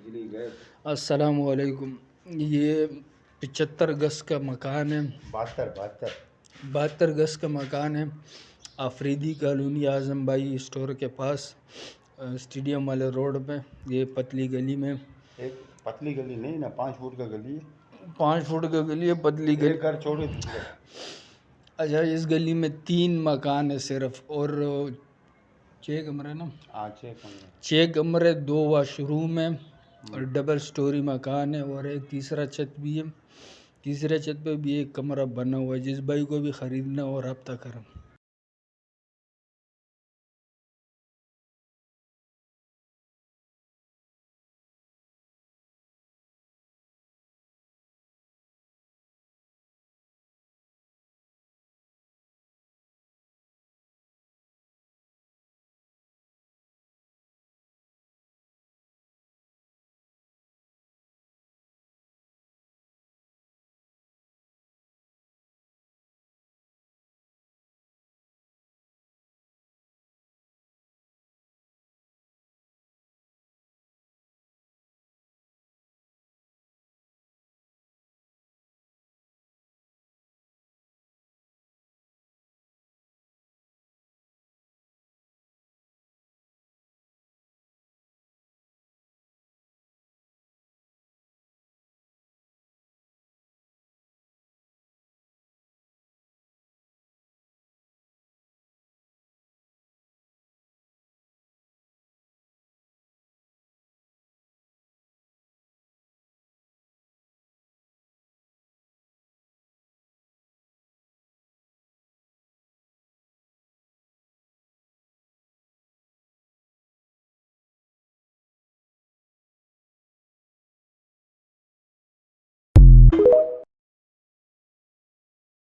बिजली गए। अस्सलाम वालेकुम। ये 75 गज का मकान है। 72 गज का मकान है। आफरीदी कॉलोनी आज़म भाई स्टोर के पास, स्टेडियम वाले रोड पे, ये पतली गली में। एक पतली गली नहीं ना, 5 फुट का गली है। 5 फुट का गली है, पतली गली। एक घर छोड़े दूसरा। अच्छा, इस गली में 3 मकान है सिर्फ, और 6 कमरे ना। हाँ, 6 कमरे। 6 कमरे, 2 वाशरूम है और डबल स्टोरी मकान है, और एक तीसरा छत भी है। तीसरे छत पे भी एक कमरा बना हुआ है। जिस भाई को भी ख़रीदना हो रब्ता करें।